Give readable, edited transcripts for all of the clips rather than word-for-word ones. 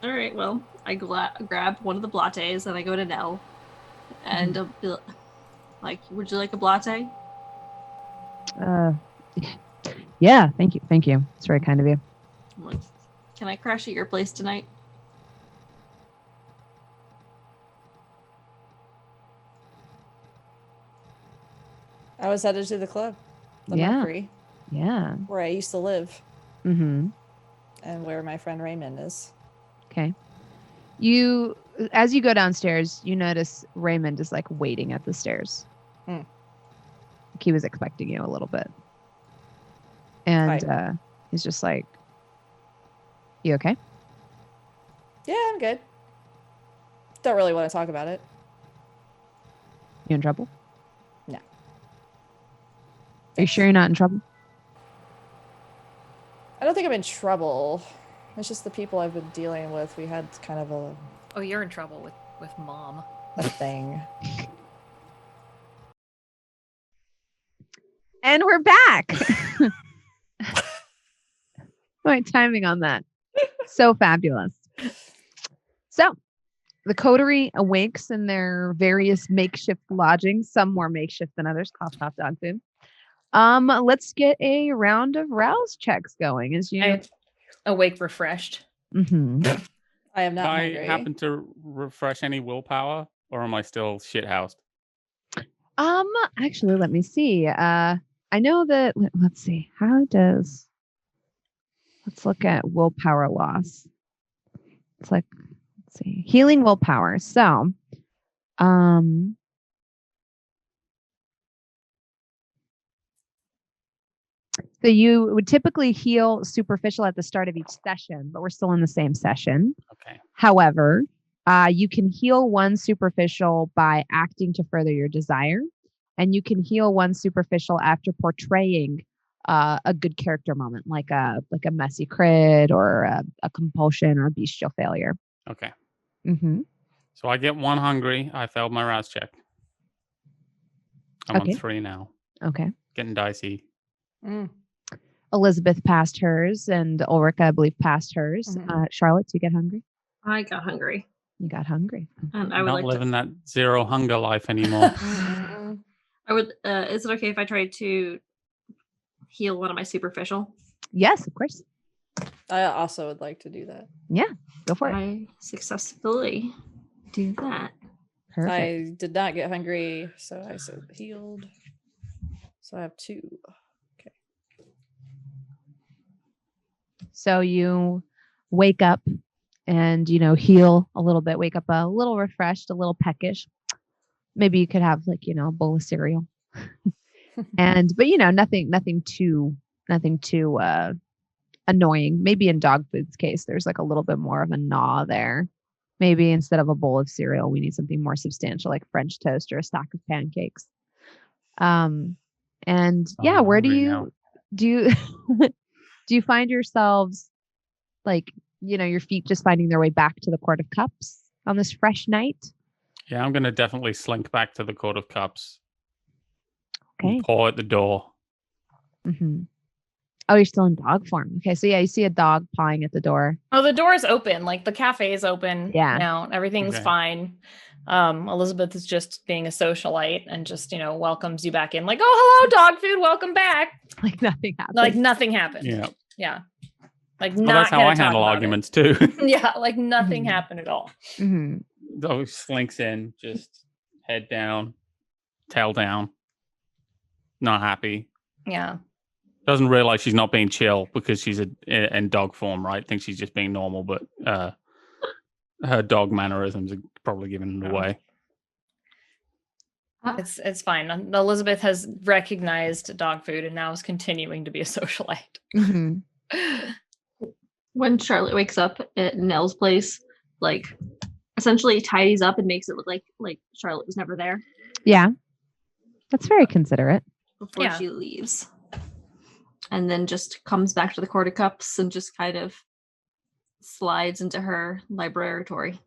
All right, well, I grab one of the lattes and I go to Nell and I'll be like, would you like a latte? Yeah, thank you. It's very kind of you. I'm like, can I crash at your place tonight? I was headed to the club, the Mercury. Yeah. Where I used to live. Mm-hmm. And where my friend Raymond is. Okay. As you go downstairs, you notice Raymond is like waiting at the stairs. Like he was expecting you a little bit. And he's just like, you okay? Yeah, I'm good. Don't really want to talk about it. You in trouble? No. Are you sure you're not in trouble? I don't think I'm in trouble. It's just the people I've been dealing with. We had kind of a... Oh, you're in trouble with Mom. A thing. And we're back. My timing on that. So fabulous. So the Coterie awakes in their various makeshift lodgings, some more makeshift than others. Cough, cough, dog food. Let's get a round of rouse checks going. As you awake refreshed. Mm-hmm. I am not hungry. I happen to refresh any willpower, or am I still shithoused? Actually, let me see. I know that. Let's see. Let's look at willpower loss. Let's see. Healing willpower. So, So you would typically heal superficial at the start of each session, but we're still in the same session. Okay. However, you can heal one superficial by acting to further your desire, and you can heal one superficial after portraying a good character moment, like a messy crit or a compulsion or a bestial failure. Okay. Mm-hmm. So I get one hungry. I failed my rouse check. I'm on 3 now. Okay. Getting dicey. Elizabeth passed hers, and Ulrika, I believe, passed hers. Charlotte, do you get hungry? I got hungry. You got hungry. And I would not living that zero hunger life anymore. I would. Is it okay if I try to heal one of my superficial? Yes, of course. I also would like to do that. Yeah, go for it. I successfully do that. Perfect. I did not get hungry, so I said healed. So I have 2. Okay. So you wake up and, heal a little bit, wake up a little refreshed, a little peckish. Maybe you could have a bowl of cereal. But nothing too annoying. Maybe in dog food's case, there's a little bit more of a gnaw there. Maybe instead of a bowl of cereal, we need something more substantial like French toast or a stack of pancakes. Where do you find yourselves your feet just finding their way back to the Court of Cups on this fresh night? Yeah, I'm going to definitely slink back to the Court of Cups. Okay. Paw at the door. Mm-hmm. Oh, you're still in dog form. Okay, so yeah, you see a dog pawing at the door. Oh, the door is open. The cafe is open. Yeah. Now everything's fine. Elizabeth is just being a socialite and just welcomes you back in. Oh, hello, dog food. Welcome back. Nothing happened. Nothing happened. Yeah. Yeah. That's how I handle arguments too. Yeah, nothing happened at all. Mm-hmm. Dog slinks in, just head down, tail down, not happy. Yeah. Doesn't realize she's not being chill because she's in dog form, right? Thinks she's just being normal, but her dog mannerisms are probably giving it away. It's fine. Elizabeth has recognized dog food and now is continuing to be a socialite. Mm-hmm. When Charlotte wakes up at Nell's place, essentially tidies up and makes it look like Charlotte was never there. Yeah. That's very considerate. Before she leaves. And then just comes back to the Court of Cups and just kind of slides into her libratory.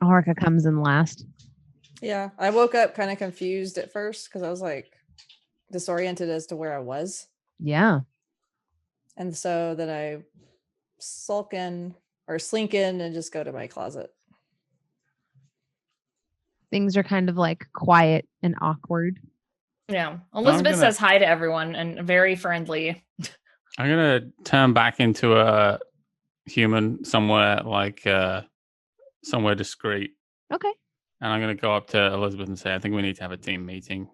Ulrika comes in last. Yeah, I woke up kind of confused at first because I was disoriented as to where I was. Yeah. And so then I sulk in or slink in and just go to my closet. Things are kind of like quiet and awkward. Yeah. Elizabeth says hi to everyone and very friendly. I'm gonna turn back into a human somewhere somewhere discreet. Okay. And I'm gonna go up to Elizabeth and say, I think we need to have a team meeting.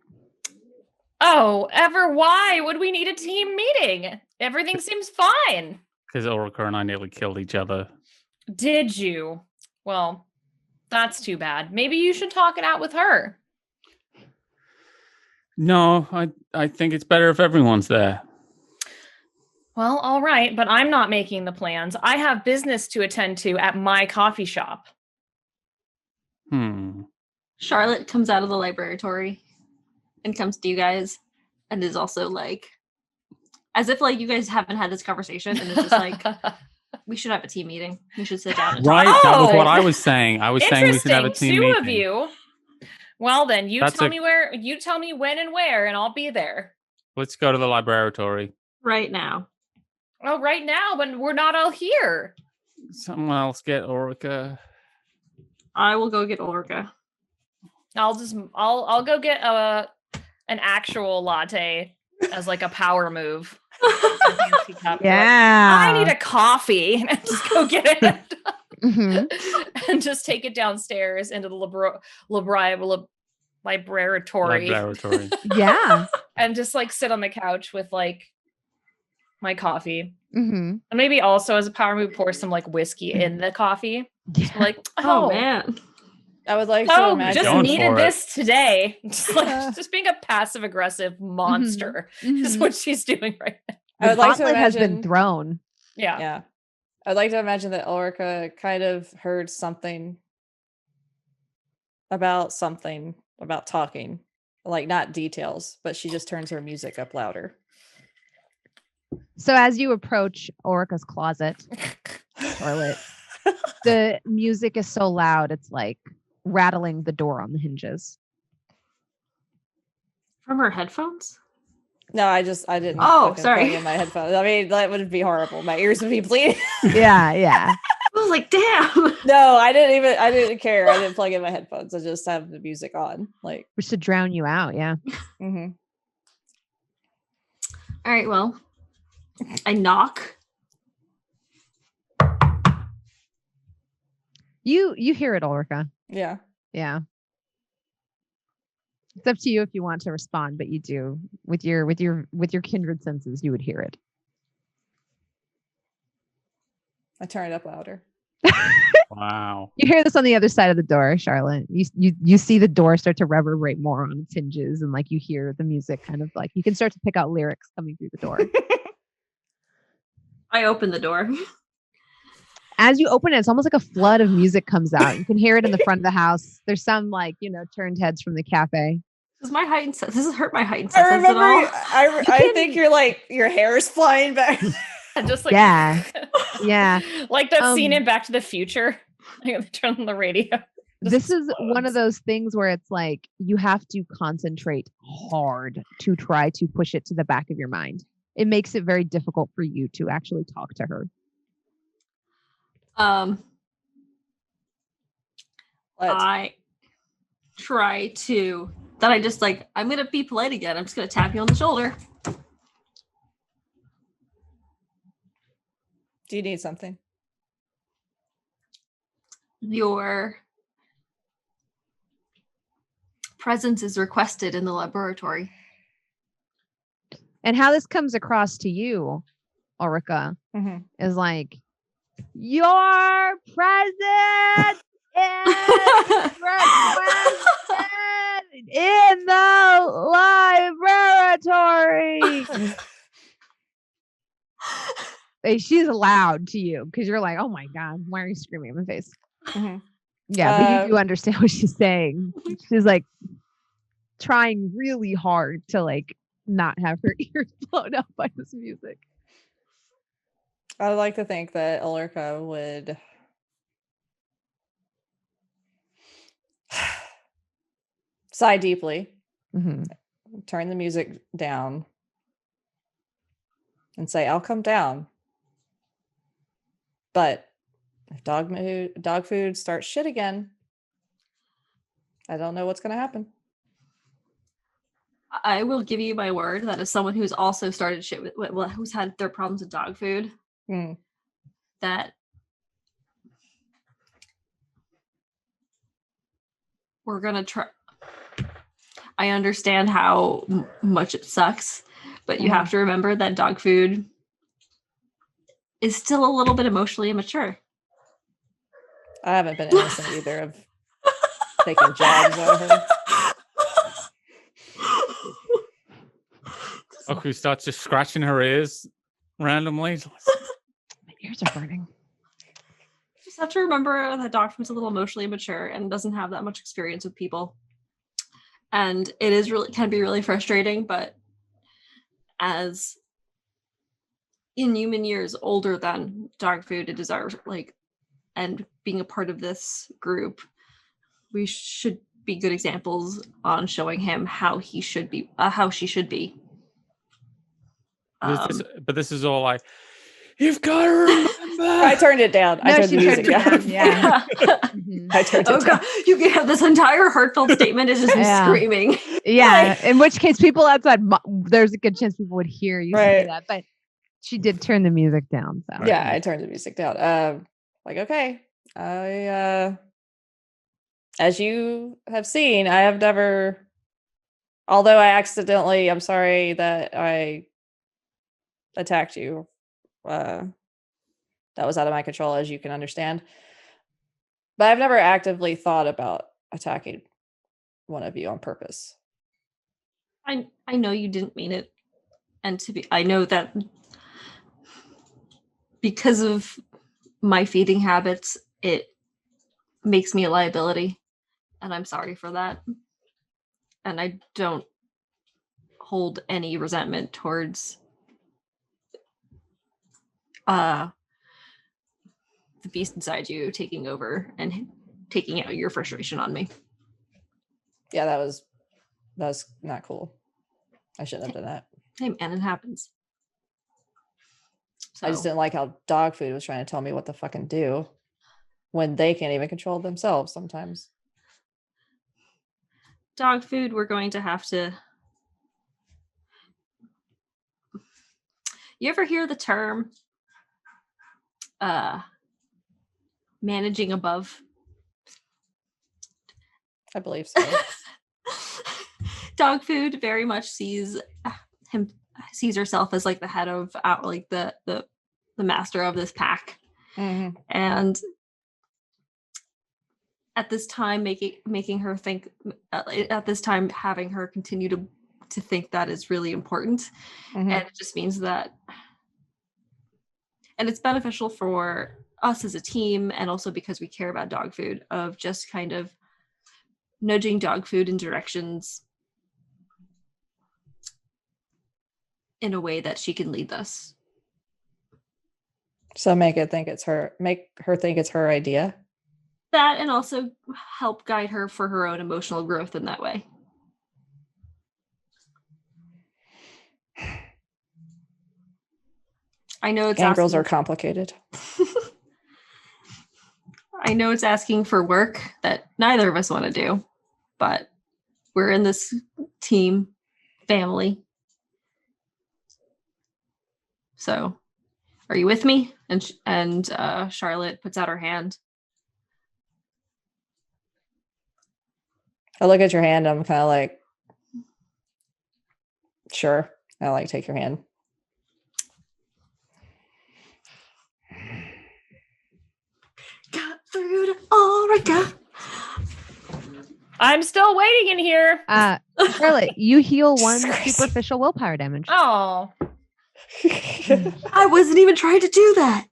Oh, why would we need a team meeting? Everything seems fine. Because Ulrika and I nearly killed each other. Did you? Well, that's too bad. Maybe you should talk it out with her. No, I think it's better if everyone's there. Well, all right, but I'm not making the plans. I have business to attend to at my coffee shop. Charlotte comes out of the laboratory and comes to you guys and is also like, as if like you guys haven't had this conversation, and it's just like, we should have a team meeting. We should sit down and Right, talk. that was what I was saying. I was saying we should have a team meeting. Two of you. Well, then you tell me when and where, and I'll be there. Let's go to the laboratory Right now. Oh, right now, but we're not all here. Someone else get Ulrika. I will go get Ulrika. I'll go get an actual latte as like a power move. Yeah. I need a coffee. And just go get it. Mm-hmm. And just take it downstairs into the laboratory. Yeah. And just like sit on the couch with like my coffee. Mm-hmm. And maybe also as a power move, pour some like whiskey in the coffee. Yeah. So like, Oh man. I would like to imagine. Just Going needed for this today. Just being a passive aggressive monster is what she's doing right now. I would like to gauntlet has been imagine. thrown. Yeah. Yeah. I'd like to imagine that Ulrika kind of heard something about talking, like not details, but she just turns her music up louder. So as you approach Ulrika's closet, Charlotte, the music is so loud it's like rattling the door on the hinges. From her headphones? No, I didn't. Oh, fucking sorry. plug in my headphones. I mean, that would be horrible. My ears would be bleeding. Yeah. I was like, damn. No, I didn't care. I didn't plug in my headphones. I just have the music on. Like, Which should drown you out, yeah. mm-hmm. All right, well, I knock. You hear it, Ulrika. Yeah. Yeah. It's up to you if you want to respond, but you do. With your kindred senses, you would hear it. I turn it up louder. Wow. You hear this on the other side of the door, Charlotte. You see the door start to reverberate more on its hinges, and like you hear the music kind of like you can start to pick out lyrics coming through the door. I open the door. As you open it, it's almost like a flood of music comes out. You can hear it in the front of the house. There's some like, turned heads from the cafe. This has hurt my heightened I senses remember. at all. I think you're like your hair is flying back. Just like Yeah. Yeah. Like that scene in Back to the Future. They turn on the radio. This is one of those things where it's like you have to concentrate hard to try to push it to the back of your mind. It makes it very difficult for you to actually talk to her. I try to. Then I just like I'm gonna be polite again. I'm just gonna tap you on the shoulder. Do you need something? Your presence is requested in the laboratory. And how this comes across to you, Ulrika, is like your presence is requested in the laboratory. She's loud to you because you're like, oh my God, why are you screaming in my face? Yeah, but you do understand what she's saying. She's like trying really hard to like not have her ears blown out by this music. I would like to think that Ulrika would sigh deeply, turn the music down, and say, I'll come down But if dog food starts shit again, I don't know what's going to happen. I will give you my word that as someone who's also started shit who's had their problems with dog food, that we're gonna try. I understand how much it sucks, but you have to remember that dog food is still a little bit emotionally immature. I haven't been innocent either of taking jobs out of her. Who starts just scratching her ears randomly. My ears are burning. Just have to remember that dog food's a little emotionally immature and doesn't have that much experience with people. And it is can be really frustrating, but as in human years older than dog food, it is our and being a part of this group, we should be good examples on showing him how he should be, how she should be. But this is all like, you've got to remember. I turned it down. I turned the music down. Yeah. I turned it down. God, you can have this entire heartfelt statement is just me screaming. Yeah. In which case, people outside, there's a good chance people would hear you say that. But she did turn the music down. So yeah, I turned the music down. Okay, as you have seen, I have never, although I accidentally, I'm sorry that I attacked you. That was out of my control, as you can understand. But I've never actively thought about attacking one of you on purpose. I know you didn't mean it. And I know that because of my feeding habits, it makes me a liability. And I'm sorry for that. And I don't hold any resentment towards the beast inside you taking over and taking out your frustration on me. Yeah, that was not cool. I shouldn't have done that. Hey man, it happens. So I just didn't like how dog food was trying to tell me what to fucking do when they can't even control themselves sometimes. Dog food, we're going to have to. You ever hear the term managing above? I believe so. Dog food very much sees herself as like the head of the master of this pack. Mm-hmm. And at this time making her think at this time having her continue to think that is really important. Mm-hmm. And it just means that, and it's beneficial for us as a team, and also because we care about dog food, of just kind of nudging dog food in directions in a way that she can lead us. So make her think it's her idea. That, and also help guide her for her own emotional growth in that way. I know it's Gangrels are complicated. I know it's asking for work that neither of us want to do, but we're in this team family. So, are you with me? And Charlotte puts out her hand. I look at your hand. I'm kind of like, sure. I like take your hand. Got food, Ulrika. I'm still waiting in here. Charlotte, you heal one superficial willpower damage. Oh. I wasn't even trying to do that.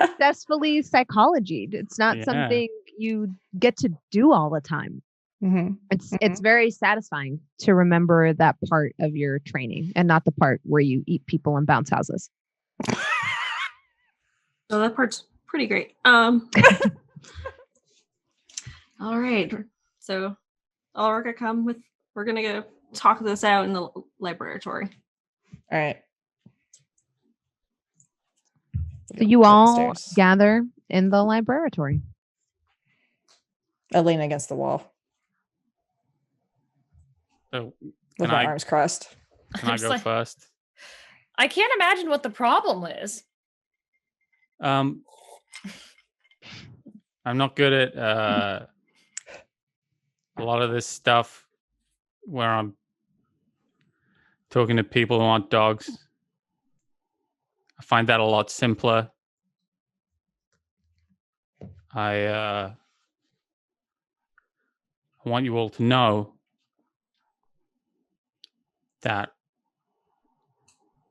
Successfully psychology. It's not something you get to do all the time. Mm-hmm. It's very satisfying to remember that part of your training and not the part where you eat people in bounce houses. So that part's pretty great. All right. So Ulrika, we're gonna go talk this out in the laboratory. All right. So you all Upstairs. gather in the laboratory. I lean against the wall So with Can my I- arms crossed. can I It's go like- first? I can't imagine what the problem is. I'm not good at a lot of this stuff where I'm talking to people who want dogs. I find that a lot simpler. I want you all to know that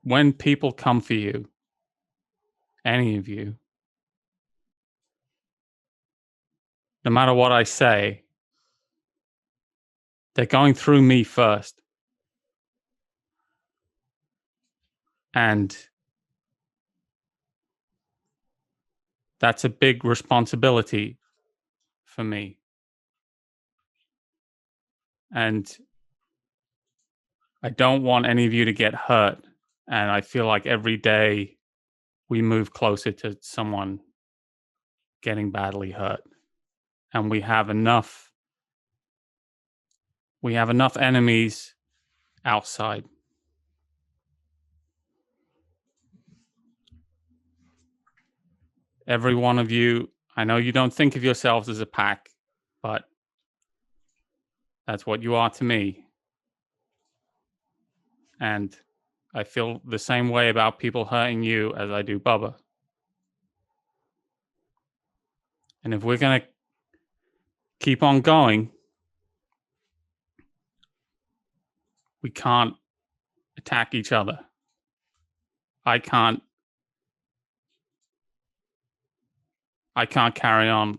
when people come for you, any of you, no matter what I say, they're going through me first. And that's a big responsibility for me. And I don't want any of you to get hurt. And I feel like every day we move closer to someone getting badly hurt. And we have enough enemies outside. Every one of you, I know you don't think of yourselves as a pack, but that's what you are to me. And I feel the same way about people hurting you as I do Bubba. And if we're going to keep on going, we can't attack each other. I can't carry on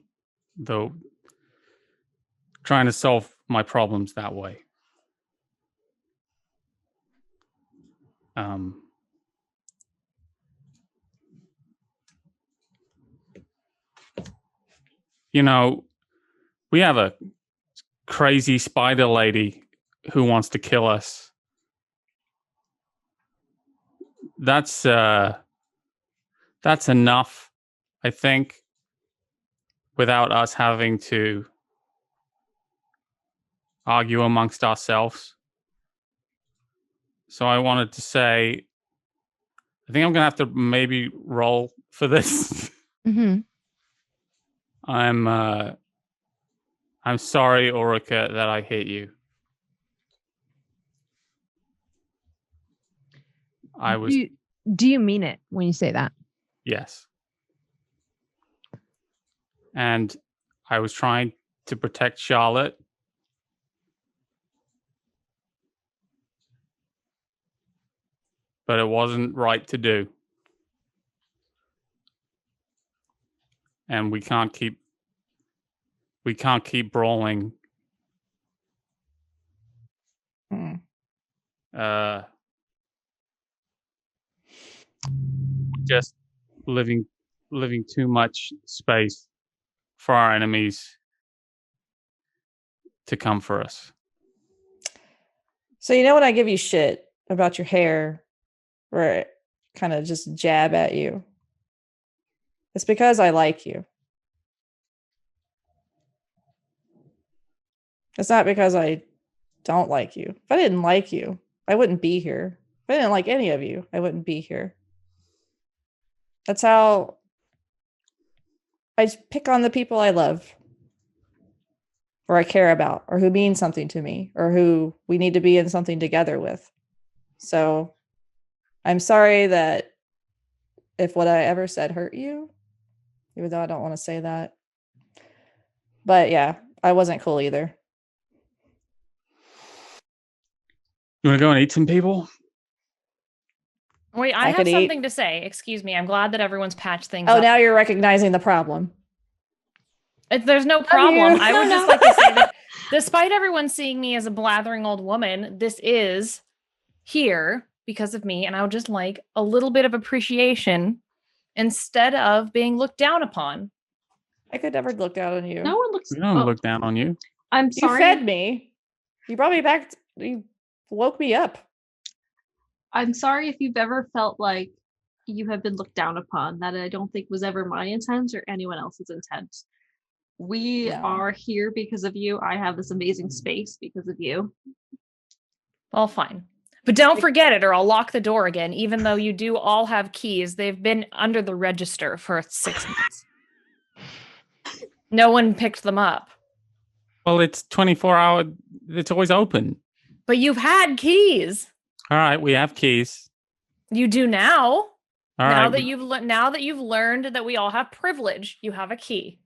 though trying to solve my problems that way. You know, we have a crazy spider lady who wants to kill us. That's enough, I think, without us having to argue amongst ourselves. So I wanted to say, I think I'm gonna have to maybe roll for this. Mm-hmm. I'm sorry, Ulrika, that I hit you. I was Do you mean it when you say that? Yes. And I was trying to protect Charlotte. But it wasn't right to do. And we can't keep brawling. Just living too much space for our enemies to come for us. So you know when I give you shit about your hair, or kind of just jab at you, it's because I like you. It's not because I don't like you. If I didn't like you, I wouldn't be here. If I didn't like any of you, I wouldn't be here. That's how I pick on the people I love, or I care about, or who mean something to me, or who we need to be in something together with. So I'm sorry that if what I ever said hurt you, even though I don't want to say that. But yeah, I wasn't cool either. You want to go and eat some people? Wait, I have could eat. something to say. Excuse me. I'm glad that everyone's patched things Oh, up. now you're recognizing the problem. There's no problem. I would just like to say that despite everyone seeing me as a blathering old woman, this is here because of me. And I would just like a little bit of appreciation instead of being looked down upon. I could never look down on you. No one looks. We don't look down on you. I'm You sorry. fed me. You brought me back. You woke me up. I'm sorry if you've ever felt like you have been looked down upon. That I don't think was ever my intent or anyone else's intent. We No. are here because of you. I have this amazing space because of you. Well, fine. But don't forget it or I'll lock the door again, even though you do all have keys. They've been under the register for 6 months. No one picked them up. Well, it's 24-hour. It's always open. But you've had keys. All right, we have keys. You do now. All now right. that you've learned that we all have privilege, you have a key.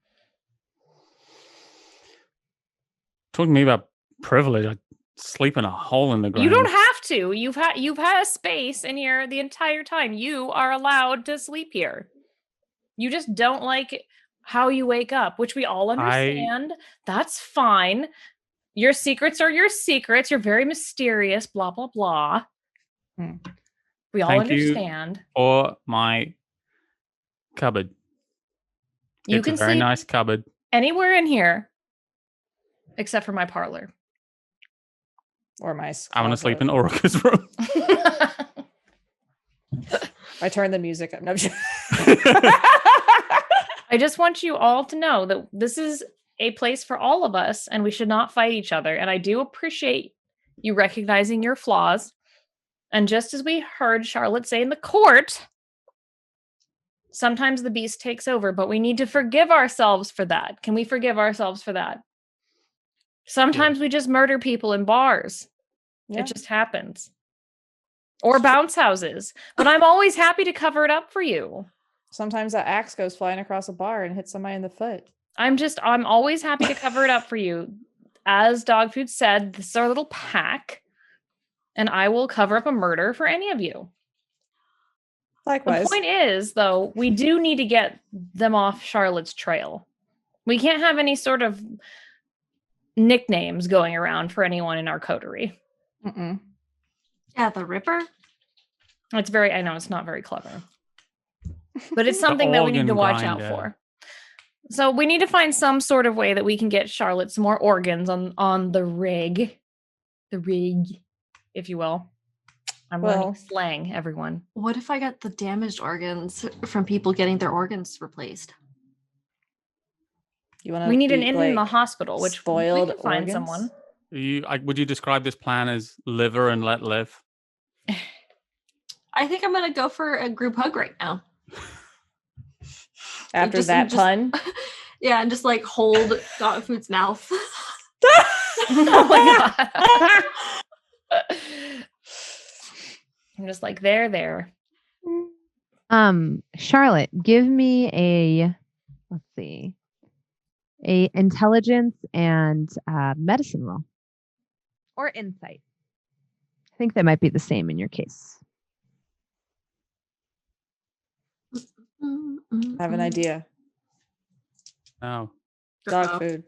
Talking to me about privilege. I sleep in a hole in the ground. You don't have to. You've had a space in here the entire time. You are allowed to sleep here. You just don't like how you wake up, which we all understand. That's fine. Your secrets are your secrets. You're very mysterious, blah, blah, blah. We all understand. Or my cupboard. You It's can a very sleep nice cupboard. anywhere in here except for my parlor. Or my I want to sleep in Ulrika's room. I turn the music up. No, I'm just- I just want you all to know that this is a place for all of us and we should not fight each other. And I do appreciate you recognizing your flaws. And just as we heard Charlotte say in the court, sometimes the beast takes over, but we need to forgive ourselves for that. Can we forgive ourselves for that? Sometimes we just murder people in bars. Yeah. It just happens. Or bounce houses. But I'm always happy to cover it up for you. Sometimes that axe goes flying across a bar and hits somebody in the foot. I'm always happy to cover it up for you. As Dogfood said, this is our little pack. And I will cover up a murder for any of you. Likewise. The point is, though, we do need to get them off Charlotte's trail. We can't have any sort of nicknames going around for anyone in our coterie. Mm-mm. Yeah, the Ripper. I know it's not very clever. But it's something that we need to organ watch out grinder. for. So we need to find some sort of way that we can get Charlotte some more organs on the rig. The rig, if you will. I'm learning slang, everyone. What if I got the damaged organs from people getting their organs replaced? We need an in the hospital, which spoiled we can find organs? someone. Would you describe this plan as liver and let live? I think I'm gonna go for a group hug right now. After that pun? Yeah, and just like hold Dogfood's mouth. Oh my god. I'm just like, there. Charlotte, give me a intelligence and medicine roll. Or insight. I think that might be the same in your case. I have an idea. No. Dog food.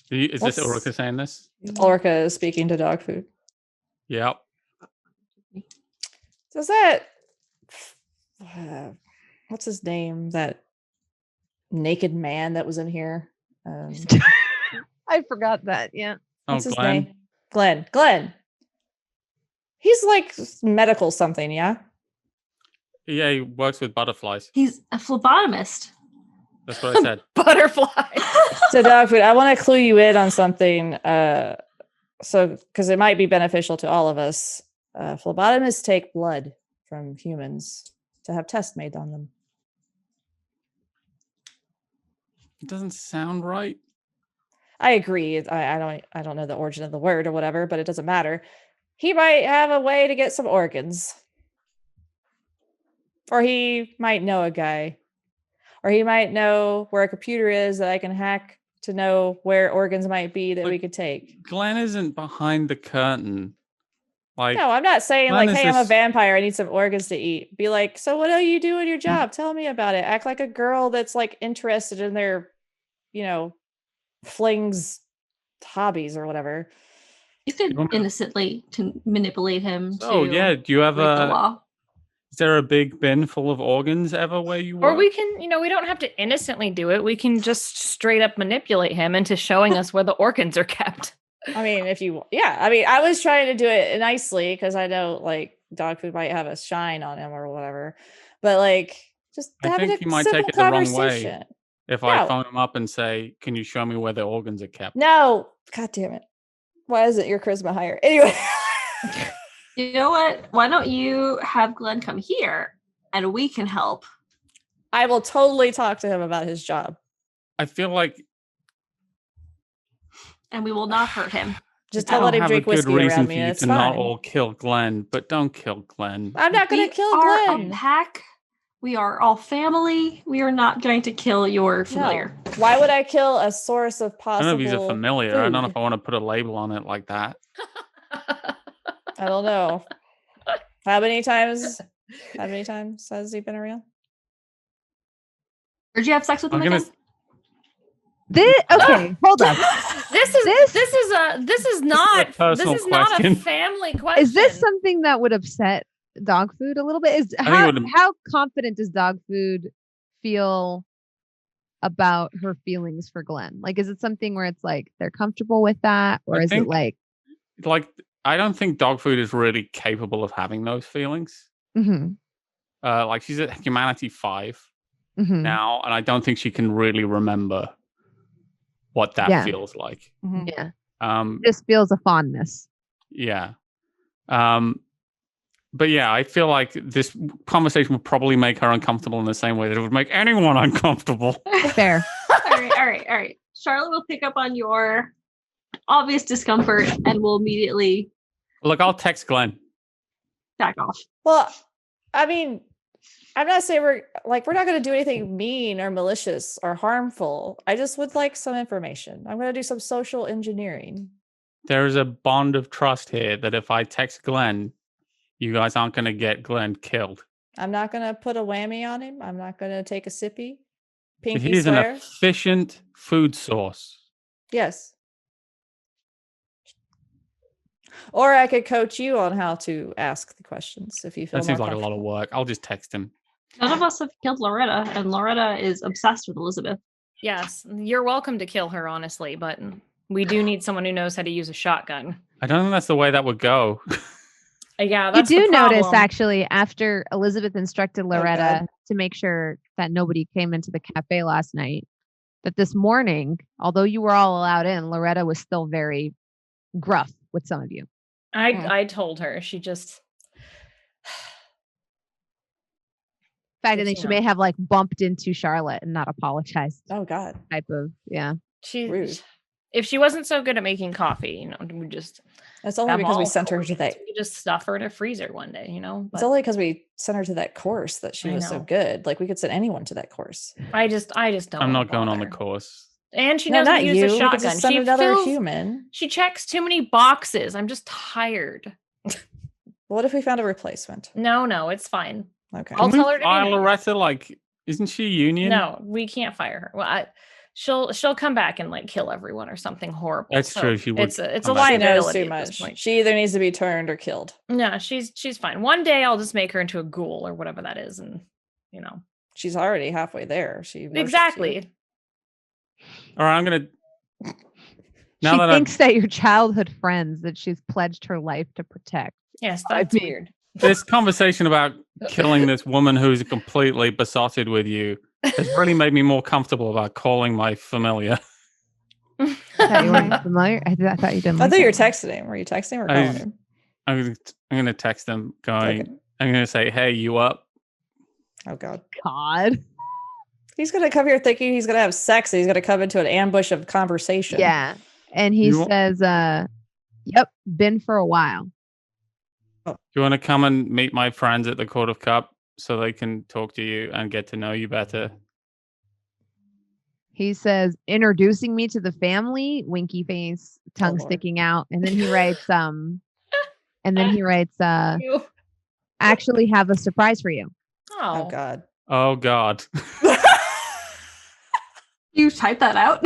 Is this Ulrika saying this? Ulrika is speaking to dog food. Yep. Does that what's his name? That naked man that was in here. I forgot that. Yeah. What's his Glenn? name? Glenn. He's like medical something, yeah? Yeah, he works with butterflies. He's a phlebotomist. That's what I said. Butterfly. So dog food, I want to clue you in on something. Because it might be beneficial to all of us. Phlebotomists take blood from humans to have tests made on them. It doesn't sound right. I agree. I don't know the origin of the word or whatever, but it doesn't matter. He might have a way to get some organs. Or he might know a guy. Or he might know where a computer is that I can hack to know where organs might be that we could take. Glenn isn't behind the curtain. Like, No, I'm not saying Glenn like, is hey, I'm a this- vampire. I need some organs to eat. Be like, so what do you do in your job? Tell me about it. Act like a girl that's like interested in their, flings hobbies or whatever. You could innocently to manipulate him. Oh to yeah, do you have break the law. Is there a big bin full of organs ever where you work? Or we can, we don't have to innocently do it. We can just straight up manipulate him into showing us where the organs are kept. I mean, I was trying to do it nicely because I know like Dogfood might have a shine on him or whatever. But like, just I having think a he might simple take it the wrong way. conversation. If No. I phone him up and say, "Can you show me where the organs are kept?" No, god damn it. Why isn't your charisma higher? Anyway. You know what? Why don't you have Glenn come here and we can help? I will totally talk to him about his job. I feel like And we will not hurt him. Just I don't let don't him have drink a good whiskey reason around for me. you And it's to not fine. all kill Glenn, but don't kill Glenn. I'm not going We to kill are Glenn. a pack. We are all family. We are not going to kill your familiar. No. Why would I kill a source of I possible don't know if he's a familiar. I don't know food? if I want to put a label on it like that. I don't know. How many times has he been around? Did you have sex with him I'm gonna. again? Okay, hold up. This is not personal this is not a question. family question. Is this something that would upset Dogfood a little bit? think it would- How confident does Dogfood feel about her feelings for Glenn? Like, is it something where it's like they're comfortable with that, or I is it think- like? I don't think Dogfood is really capable of having those feelings. Mm-hmm, Like she's at Humanity 5 mm-hmm. now, and I don't think she can really remember what that Yeah. feels like. Yeah, Um, just feels a fondness. yeah. But yeah, I feel like this conversation would probably make her uncomfortable in the same way that it would make anyone uncomfortable. Fair. all right. Charlotte will pick up on your obvious discomfort and will immediately Look, I'll text Glenn. back off. Well, I mean, I'm not saying we're not going to do anything mean or malicious or harmful. I just would like some information. I'm going to do some social engineering. There's a bond of trust here that if I text Glenn, you guys aren't going to get Glenn killed. I'm not going to put a whammy on him. I'm not going to take a sippy. Pinky He's an swear. efficient food source. Yes. Or I could coach you on how to ask the questions if you feel That seems more like a lot of comfortable. work. I'll just text him. None of us have killed Loretta, and Loretta is obsessed with Elizabeth. Yes, you're welcome to kill her, honestly, but we do need someone who knows how to use a shotgun. I don't think that's the way that would go. Yeah, You that's do the notice problem. actually after Elizabeth instructed Loretta God. to make sure that nobody came into the cafe last night, that this morning, although you were all allowed in, Loretta was still very gruff with some of you. I told her. She just In fact, I Yes, think you she know. may have like bumped into Charlotte and not apologized. Oh God. Type of she Rude. if she wasn't so good at making coffee, we just It's only have because we all sent her to courses. that. We just stuff her in a freezer one day, It's But only because we sent her to that course that she I was so know. good. Like we could send anyone to that course. I just don't. I'm wanna not going on the bother. course. And she No, knows how not to you. use a We could shotgun. just send She another fills- human. She checks too many boxes. I'm just tired. What if we found a replacement? No, it's fine. Okay. I'll Can tell we her to be fire nice. Loretta? Like, isn't she union? No, we can't fire her. Well, she'll come back and like kill everyone or something horrible. That's So true, she would It's a come back. She knows liability too at this much. point. She either needs to be turned or killed. No, she's fine. One day I'll just make her into a ghoul or whatever that is, and She's already halfway there. She worships you. exactly. All right, I'm gonna. Now she that thinks that your childhood friends that she's pledged her life to protect. Yes, I that's mean- weird. this conversation about killing this woman who's completely besotted with you has really made me more comfortable about calling my familiar. I thought you weren't familiar. I thought you didn't. I like thought you were that one. texting him. Were you texting him or I- calling him? I'm gonna text him going. Okay. I'm gonna say, "Hey, you up?" Oh God. God. He's gonna come here thinking he's gonna have sex. And he's gonna come into an ambush of conversation. Yeah. And he You- says, yep, been for a while. Do you want to come and meet my friends at the Court of Cup so they can talk to you and get to know you better? He says, introducing me to the family, winky face, tongue Lord. sticking out. And then he writes, You- actually have a surprise for you. Oh Oh, God. Oh God, You type that out?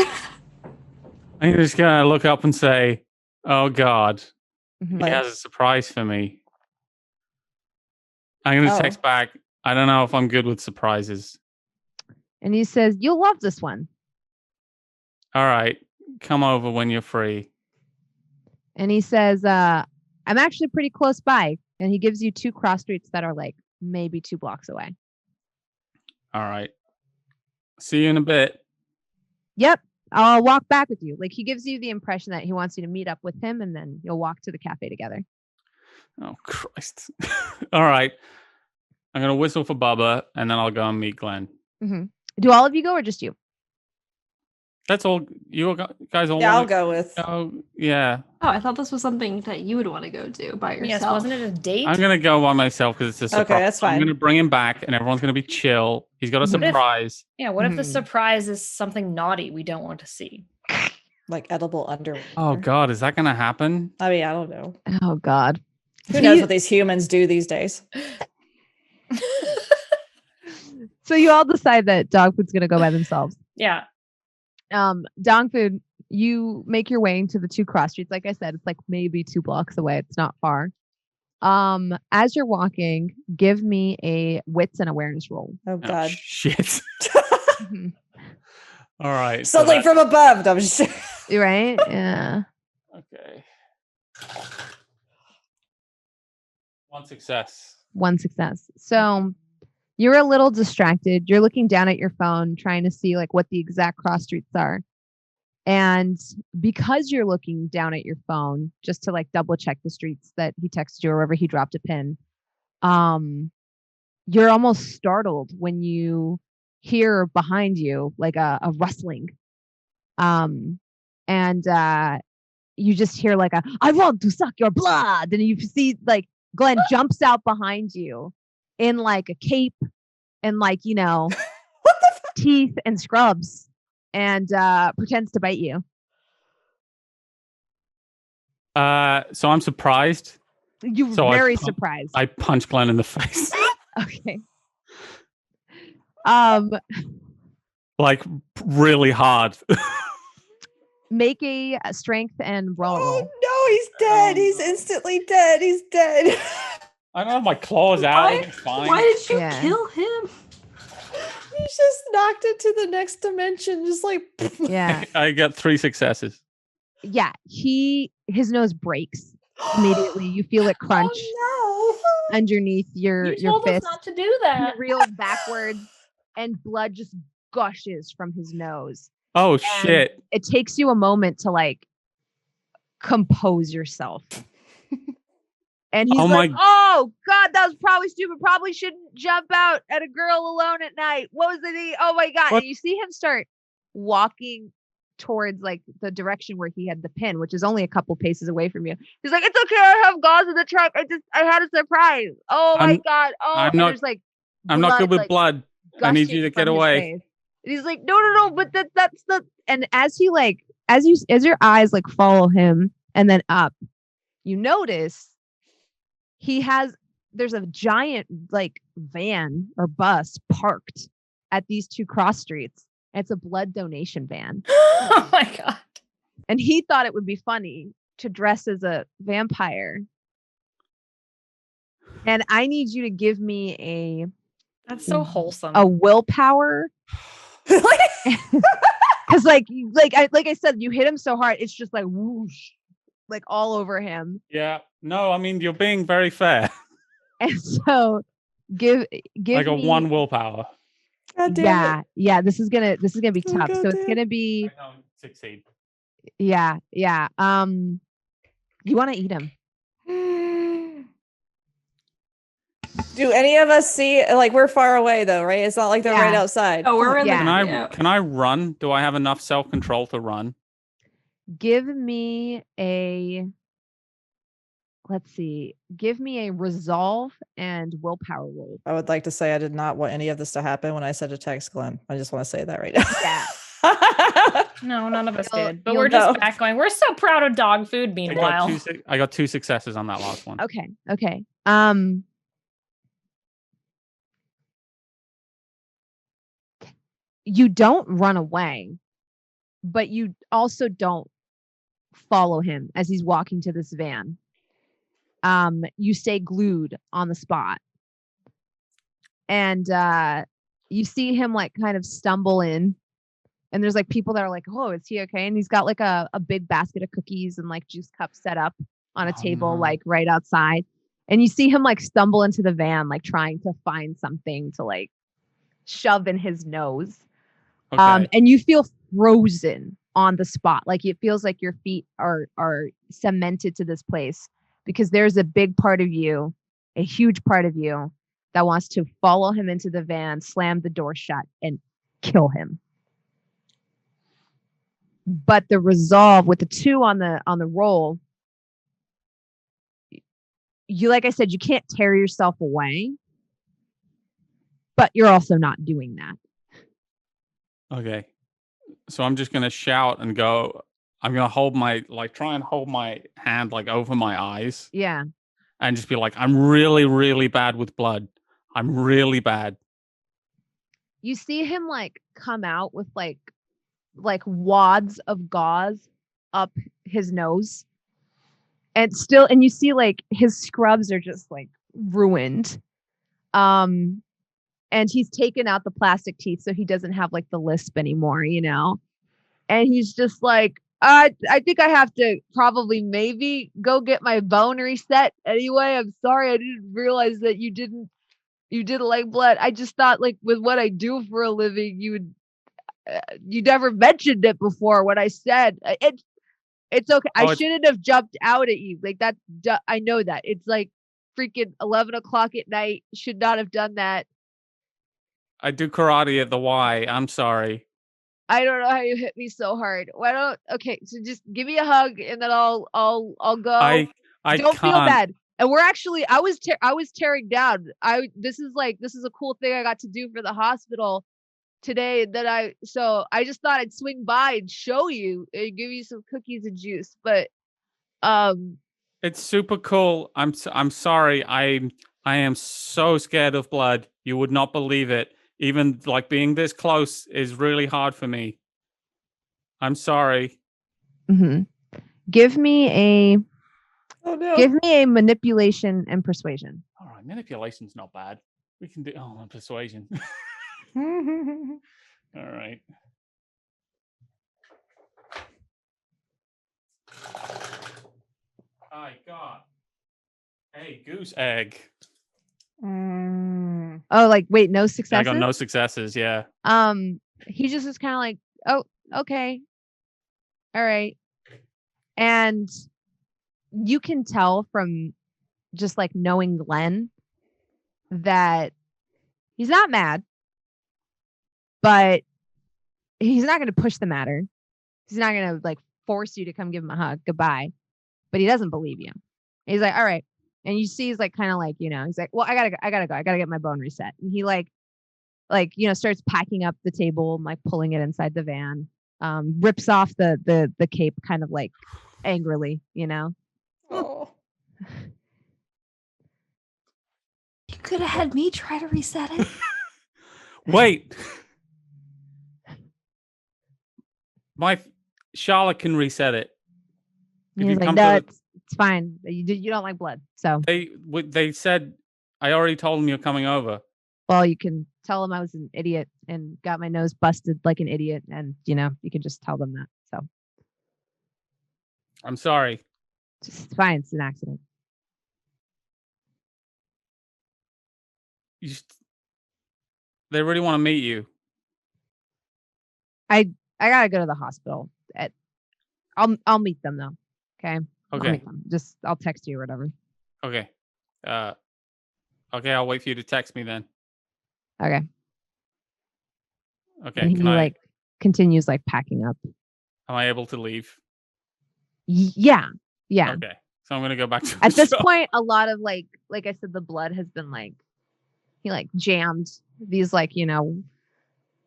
I'm just gonna look up and say, "Oh God, Mhm. he has a surprise for me." I'm gonna Oh. text back. I don't know if I'm good with surprises. And he says, you'll love this one. All right, come over when you're free. And he says, I'm actually pretty close by. And he gives you 2 cross streets that are like maybe 2 blocks away. All right. See you in a bit. Yep. I'll walk back with you. Like he gives you the impression that he wants you to meet up with him and then you'll walk to the cafe together. Oh, Christ. All right. I'm going to whistle for Bubba and then I'll go and meet Glenn. Mm-hmm. Do all of you go or just you? That's all. You guys all Yeah, I'll want go with. Oh, yeah. Oh, I thought this was something that you would want to go do by yourself. Yes, wasn't it a date? I'm going to go by myself because it's a surprise. Okay, that's fine. I'm going to bring him back and everyone's going to be chill. He's got a What if- surprise. What if the Mhm. surprise is something naughty we don't want to see? Like edible underwear. Oh, God. Is that going to happen? I mean, I don't know. Oh God. Who knows what these humans do these days? So you all decide that Dogfood's gonna go by themselves. Yeah. Dogfood, you make your way into the 2 cross streets. Like I said, it's like maybe 2 blocks away. It's not far. As you're walking, give me a wits and awareness roll. Oh Oh, God. shit. Mhm. All right. Something from above. I'm sure. Right? Yeah. Okay. 1 success. 1 success. So you're a little distracted. You're looking down at your phone, trying to see like what the exact cross streets are. And because you're looking down at your phone, just to like double check the streets that he texted you or wherever he dropped a pin, you're almost startled when you hear behind you like a rustling. And you just hear like I want to suck your blood. And you see like Glenn jumps out behind you in like a cape and like, What the fuck? teeth and scrubs and pretends to bite you. So I'm surprised. You're So very surprised. I punch Glenn in the face. Okay. Like really hard. Make a strength and brawl roll. Oh no, he's dead. He's instantly dead. He's dead. I don't have my claws out. It's fine. Why did you Yeah. kill him? He's just knocked into the next dimension, just like. Yeah. I got 3 successes. Yeah. His nose breaks immediately. You feel it crunch Oh underneath your You told us fist. not to do that. He reels backwards and blood just gushes from his nose. Oh, And shit. it takes you a moment to like compose yourself. And he's Oh like, my- oh God, that was probably stupid. Probably shouldn't jump out at a girl alone at night. What was the thing? Oh my God. What? And you see him start walking towards like the direction where he had the pin, which is only a couple paces away from you. He's like, it's okay, I have gauze in the truck. I had a surprise. Oh my God. Oh, I'm and not- there's like I'm not good with like, blood. I need you gushing to get from his away. face. And he's like, no, but that's the. And as he like, as your eyes like follow him and then up, you notice there's a giant like van or bus parked at these 2 cross streets. And it's a blood donation van. Oh my God. And he thought it would be funny to dress as a vampire. And I need you to give me That's so wholesome. a willpower. no. Because like I said, you hit him so hard, it's just like whoosh, like all over him. Yeah. No, I mean, you're being very fair. And so give I got me, 1 willpower. God damn it. yeah. This is gonna be Oh, tough. So it's goddamn. gonna be I don't succeed. yeah. You want to eat him? Do any of us see? Like we're far away though, right? It's not like they're right Yeah. outside. Oh, we're in Yeah. the. Can I run? Do I have enough self-control to run? Give me a. Let's see. Give me a resolve and willpower roll. I would like to say I did not want any of this to happen when I said to text Glenn. I just want to say that right now. Yeah. No, none of us You'll- did. But you'll we're just know. back going, we're so proud of dog food. I Meanwhile, got 2 successes on that last one. Okay. You don't run away, but you also don't follow him as he's walking to this van. You stay glued on the spot. And you see him like kind of stumble in. And there's like people that are like, oh, is he okay? And he's got like a big basket of cookies and like juice cups set up on a Oh, table, no. like right outside. And you see him like stumble into the van, like trying to find something to like shove in his nose. Okay. And you feel frozen on the spot. Like it feels like your feet are cemented to this place because there's a big part of you, a huge part of you that wants to follow him into the van, slam the door shut, and kill him. But the resolve with the 2 on the roll, you, like I said, you can't tear yourself away, but you're also not doing that. Okay. So I'm just going to shout and go, I'm going to hold my, like, try and hold my hand, like, over my eyes. Yeah. And just be like, I'm really, really bad with blood. I'm really bad. You see him, like, come out with, like wads of gauze up his nose. And you see, like, his scrubs are just, like, ruined. And he's taken out the plastic teeth so he doesn't have, like, the lisp anymore, you know? And he's just like, I think I have to probably maybe go get my bone reset anyway. I'm sorry. I didn't realize that you didn't like blood. I just thought, like, with what I do for a living, you never mentioned it before when I said it's okay. I shouldn't have jumped out at you. Like, I know that. It's like freaking 11 o'clock at night. Should not have done that. I do karate at the Y. I'm sorry. I don't know how you hit me so hard. Okay, so just give me a hug and then I'll go. I don't can't. feel bad. And we're actually, I was tearing down. This is a cool thing I got to do for the hospital today so I just thought I'd swing by and show you and give you some cookies and juice. But it's super cool. I'm sorry. I am so scared of blood. You would not believe it. Even like being this close is really hard for me. I'm sorry. Mm-hmm. Give me a manipulation and persuasion. All right, manipulation's not bad. We can do persuasion. All right. I got a goose egg. Oh, like, wait, no successes? I got no successes, yeah. He just is kind of like, oh, okay. All right. And you can tell from just like knowing Glenn that he's not mad, but he's not going to push the matter. He's not going to like force you to come give him a hug. Goodbye. But he doesn't believe you. He's like, all right. And you see, he's like, kind of like, you know, he's like, well, I gotta go. I gotta get my bone reset. And he like, you know, starts packing up the table and like pulling it inside the van. Rips off the cape kind of like angrily, you know. Oh. You could have had me try to reset it. Wait. My Charlotte can reset it. He's like, no, it's fine. You don't like blood, so they said I already told them you're coming over. Well, you can tell them I was an idiot and got my nose busted like an idiot, and you know you can just tell them that. So I'm sorry. It's fine. It's an accident. They really want to meet you. I gotta go to the hospital. I'll meet them though. Okay. Okay. I'll text you or whatever. Okay. Okay. I'll wait for you to text me then. Okay. Okay. And he like continues like packing up. Am I able to leave? Yeah. Yeah. Okay. So I'm gonna go back to at this point. A lot of like I said, the blood has been like he like jammed these like, you know,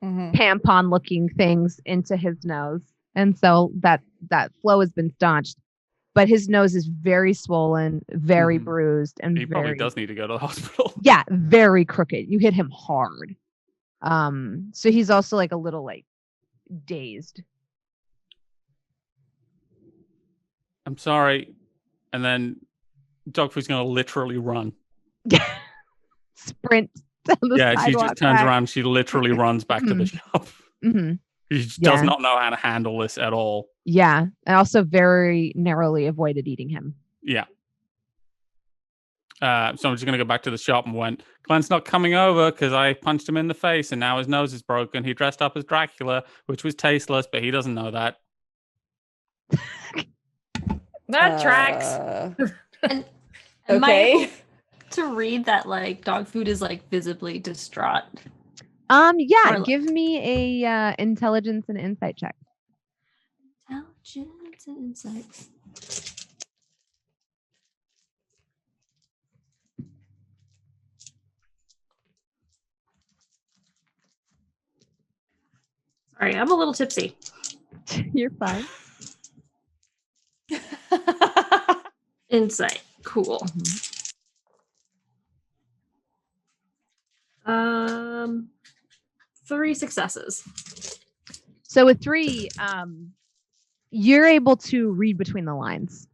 tampon looking things into his nose, and so that flow has been staunched. But his nose is very swollen, very bruised, and he probably does need to go to the hospital. Yeah, very crooked. You hit him hard. So he's also like a little like dazed. I'm sorry. And then Dogfood's gonna literally run. Sprint down the sidewalk. She just turns around. She literally runs back to the shop. She does not know how to handle this at all. Yeah. And also very narrowly avoided eating him. Yeah. So I'm just going to go back to the shop and went, Glenn's not coming over because I punched him in the face and now his nose is broken. He dressed up as Dracula, which was tasteless, but he doesn't know that. That tracks. And Okay. am I able to read that like Dogfood is like visibly distraught? Yeah, Or- give me a intelligence and insight check. Intelligence and insights. Sorry, I'm a little tipsy. You're fine. Insight. Cool. Mm-hmm. 3 successes. So with 3, you're able to read between the lines.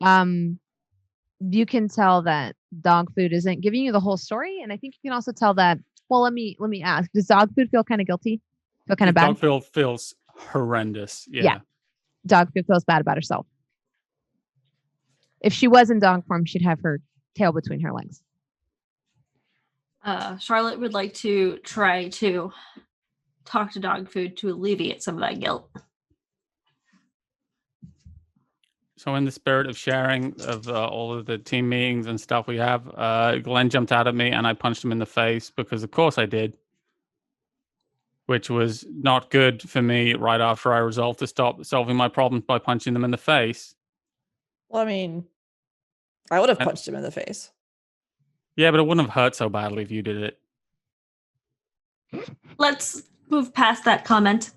You can tell that Dogfood isn't giving you the whole story, and I think you can also tell that. Well, let me ask: does Dogfood feel kind of guilty? Feel kind of bad? Dogfood feels horrendous. Yeah. Dogfood feels bad about herself. If she was in dog form, she'd have her tail between her legs. Charlotte would like to try to talk to Dogfood to alleviate some of that guilt. So in the spirit of sharing of all of the team meetings and stuff we have, Glenn jumped out at me and I punched him in the face because of course I did. Which was not good for me right after I resolved to stop solving my problems by punching them in the face. Well, I mean, I would have punched him in the face. Yeah, but it wouldn't have hurt so badly if you did it. Let's move past that comment.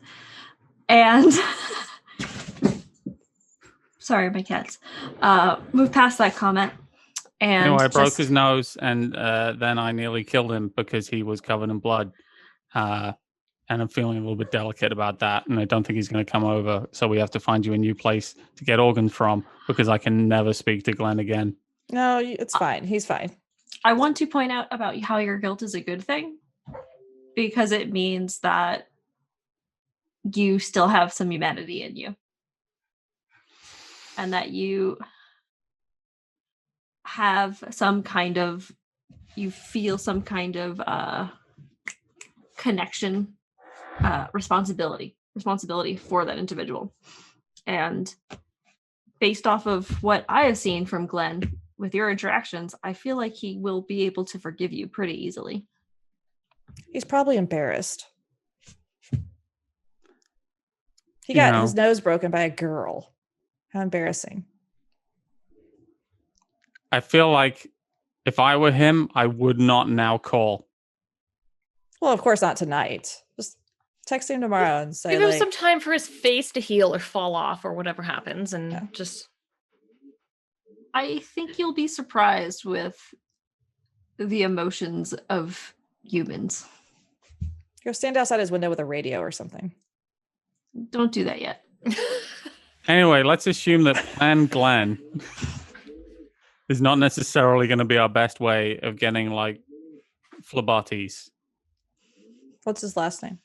And sorry, my cats. Move past that comment. And anyway, I broke his nose and then I nearly killed him because he was covered in blood. And I'm feeling a little bit delicate about that. And I don't think he's going to come over. So we have to find you a new place to get organs from because I can never speak to Glenn again. No, it's fine. He's fine. I want to point out about how your guilt is a good thing because it means that you still have some humanity in you and that you have some kind of, you feel some kind of connection, responsibility for that individual. And based off of what I have seen from Glenn with your interactions, I feel like he will be able to forgive you pretty easily. He's probably embarrassed. He got his nose broken by a girl. How embarrassing. I feel like if I were him, I would not now call. Well, of course not tonight. Just text him tomorrow and say, give him some time for his face to heal or fall off or whatever happens, and just. I think you'll be surprised with the emotions of humans. Go stand outside his window with a radio or something. Don't do that yet. Anyway, let's assume that Plan Glenn is not necessarily going to be our best way of getting like phleboties. What's his last name?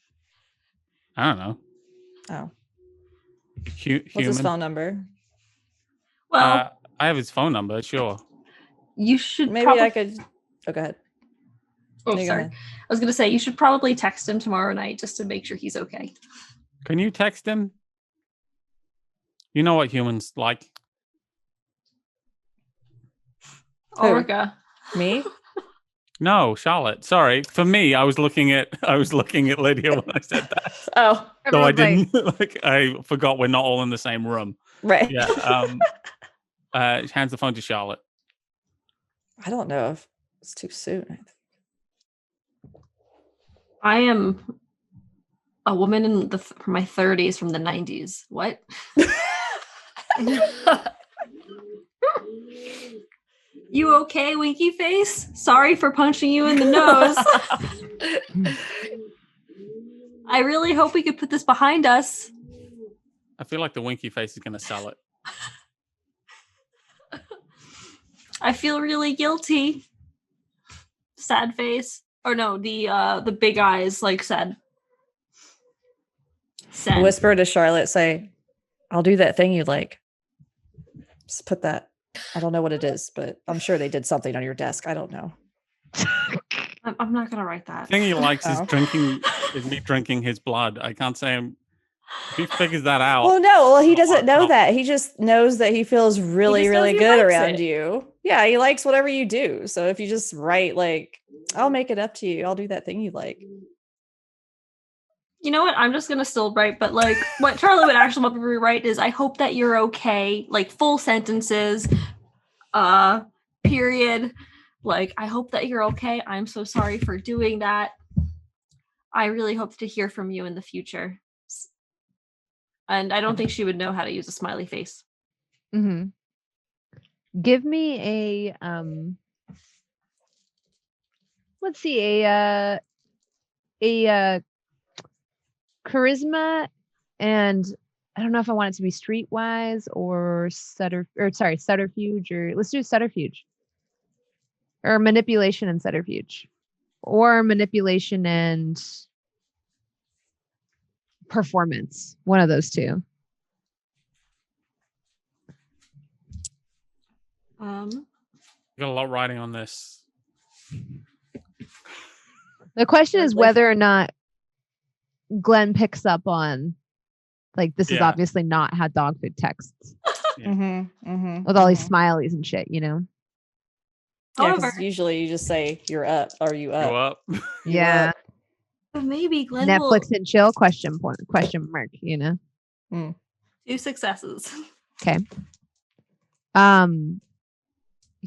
I don't know. Oh. Human. What's his phone number? Well, I have his phone number, sure. You should maybe I could. Oh, go ahead. Oh, sorry. I was going to say you should probably text him tomorrow night just to make sure he's okay. Can you text him? You know what humans like. Ulrika. Me? No, Charlotte. Sorry. For me, I was looking at Lydia when I said that. Oh. So I didn't I forgot we're not all in the same room. Right. Yeah. Hands the phone to Charlotte. I don't know if it's too soon. I am a woman in my 30s from the 90s. What? You okay, Winky Face? Sorry for punching you in the nose. I really hope we could put this behind us. I feel like the Winky Face is going to sell it. I feel really guilty. Sad face. Or no, the big eyes, like sad. Whisper to Charlotte, say, I'll do that thing you like. Just put that I don't know what it is, but I'm sure they did something on your desk. I don't know. I'm not gonna write that. The thing he likes is Oh. me drinking his blood. I can't say him. If he figures that out. Well, no. Well, he it's not doesn't our know problem. that. He just knows that he feels really, just knows really he good likes around it. you. Yeah, he likes whatever you do. So if you just write like, I'll make it up to you. I'll do that thing you like. You know what? I'm just gonna still write, but like what Charlie would actually want me to rewrite is I hope that you're okay. Like full sentences, period. Like, I hope that you're okay. I'm so sorry for doing that. I really hope to hear from you in the future. And I don't think she would know how to use a smiley face. Mm-hmm. Give me a let's see, a charisma, and I don't know if I want it to be streetwise or subterfuge, or let's do subterfuge. Or manipulation and subterfuge. Or manipulation and performance. One of those two. Got a lot riding on this. The question is Lovely. whether or not Glenn picks up on, like, this is Yeah. obviously not how Dogfood texts Yeah. Mm-hmm, mm-hmm, with all these smileys and shit, you know? Yeah, However, because usually you just say you're up or you up. Go up. You Yeah. up. maybe Glenn Netflix will and chill, question mark, you know? 2 successes. Okay.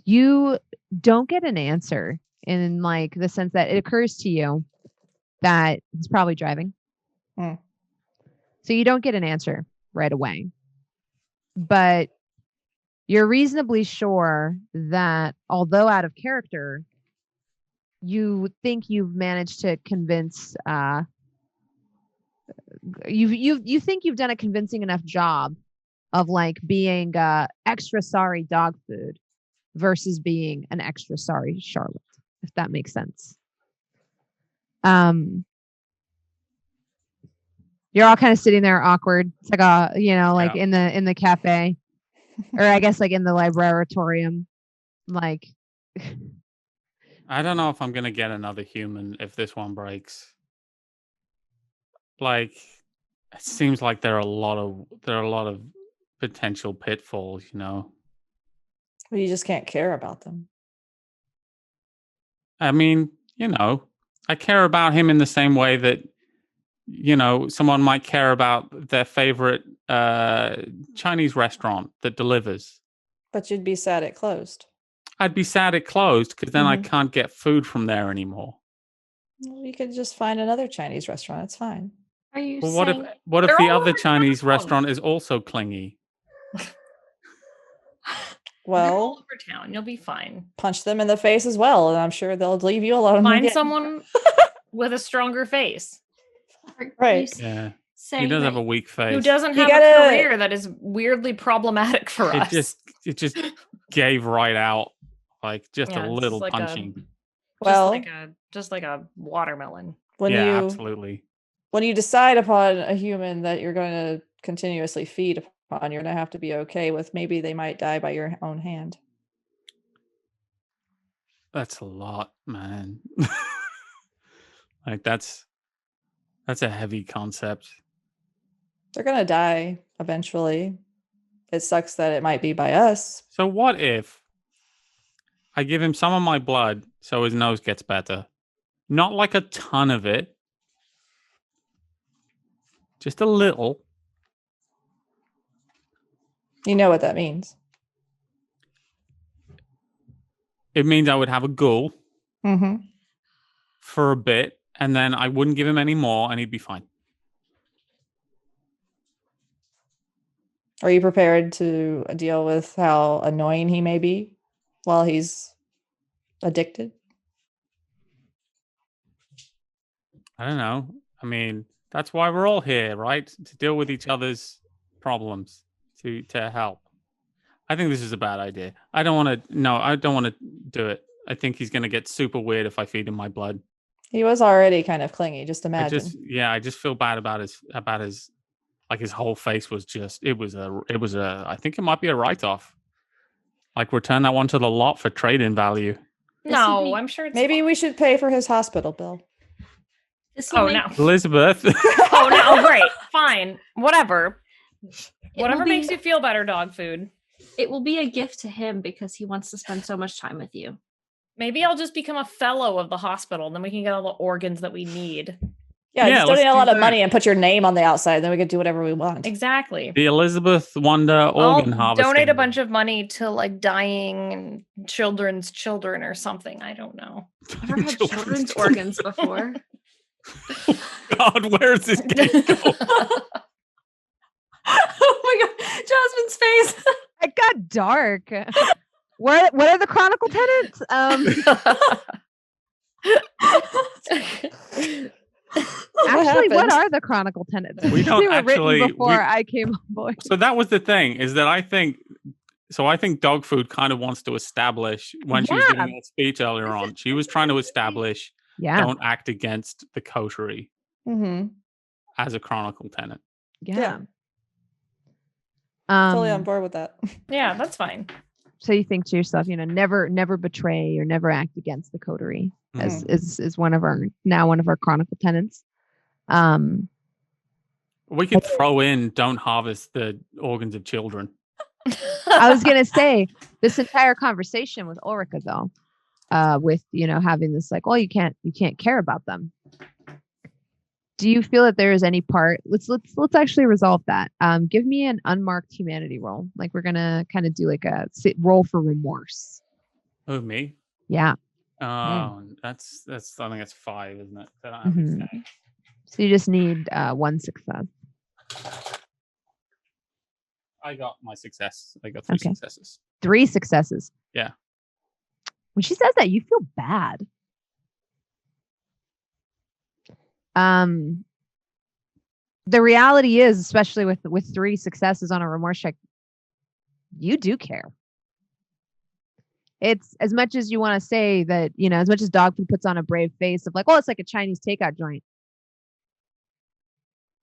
You don't get an answer in like the sense that it occurs to you that he's probably driving. Mm. So you don't get an answer right away. But you're reasonably sure that although out of character, you think you've managed to convince you think you've done a convincing enough job of like being extra sorry dog food versus being an extra sorry Charlotte, if that makes sense. You're all kind of sitting there awkward. It's like like Yeah. in the cafe, or I guess like in the libraritorium. Like, I don't know if I'm gonna get another human if this one breaks. Like, it seems like there are a lot of potential pitfalls, you know. Well, you just can't care about them. I mean, you know, I care about him in the same way that, you know, someone might care about their favorite Chinese restaurant that delivers. But you'd be sad it closed. I'd be sad it closed because then I Mhm. can't get food from there anymore. Well, you could just find another Chinese restaurant. It's fine. Are you Well, what saying if They're the all other over Chinese town. restaurant is also clingy? They're all Well, over town. You'll be fine. punch them in the face as well, and I'm sure they'll leave you alone. Find again. someone with a stronger face are Right. you s- Yeah, he saying does that have a weak face. who doesn't You have gotta- a career that is weirdly problematic for It us. just gave right out, like just Yeah, a it's little like a- punching. Well, just like a watermelon. when Yeah, you absolutely. when you decide upon a human that you're going to continuously feed upon, you're going to have to be okay with maybe they might die by your own hand. That's a lot, man. Like that's a heavy concept. They're going to die eventually. It sucks that it might be by us. So what if I give him some of my blood so his nose gets better? Not like a ton of it. Just a little. You know what that means. It means I would have a ghoul Mm-hmm. for a bit, and then I wouldn't give him any more, and he'd be fine. Are you prepared to deal with how annoying he may be while he's addicted? I don't know. I mean, that's why we're all here, right? To deal with each other's problems, to help. I think this is a bad idea. I don't want to do it. I think he's going to get super weird if I feed him my blood. He was already kind of clingy, just imagine. I just feel bad about his like his whole face was just it was a I think it might be a write-off. Like return that one to the lot for trade-in value. No, I'm sure it's Maybe we should pay for his hospital bill. Oh no. Elizabeth. Oh no. Oh, great. Fine. Whatever. Whatever be- makes you feel better, dog food. It will be a gift to him because he wants to spend so much time with you. Maybe I'll just become a fellow of the hospital. Then we can get all the organs that we need. Yeah, just let's donate a do lot of that. money and put your name on the outside. Then we can do whatever we want. Exactly. The Elizabeth Wonder organ I'll harvesting. donate a bunch of money to like dying children's children or something. I don't know. I've never had children's organs before. God, where is this game going? Oh my god, Jasmine's face. It got dark. What are the Chronicle tenants? Actually, what are the Chronicle tenants? We don't They were actually- written before I came on board. So that was the thing, is that I think Dog Food kind of wants to establish, when she was Yeah. giving that speech earlier on, she was trying to establish Yeah, don't act against the Coterie Mm-hmm. as a Chronicle tenant. yeah. Totally on board with that. Yeah, that's fine. So you think to yourself, never betray or never act against the Coterie as is one of our Chronicle tenants. We could throw in don't harvest the organs of children. I was gonna say this entire conversation with Ulrika though, with having this like, well, you can't care about them. Do you feel that there is any part? Let's actually resolve that. Give me an unmarked humanity roll. Like we're gonna kind of do like a roll for remorse. Oh, me? Yeah. Oh, that's I think that's 5, isn't it? I don't have Mhm. any stats. So you just need one success. I got my success. I got 3 Okay. successes. 3 successes. Yeah. When she says that, you feel bad. The reality is, especially with 3 successes on a remorse check, you do care. It's as much as you want to say that, as much as Dogfood puts on a brave face of like, well, it's like a Chinese takeout joint.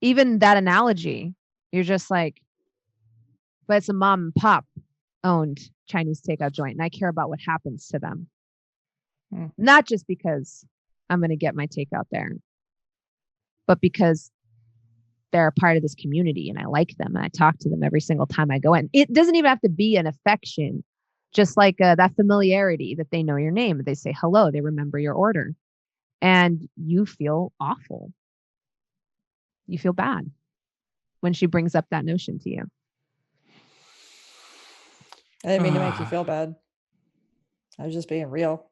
Even that analogy, you're just like, but it's a mom and pop owned Chinese takeout joint, and I care about what happens to them. Not just because I'm going to get my takeout there, but because they're a part of this community and I like them and I talk to them every single time I go in. It doesn't even have to be an affection, just like that familiarity that they know your name, they say hello, they remember your order, and you feel awful. You feel bad when she brings up that notion to you. I didn't mean to make you feel bad. I was just being real.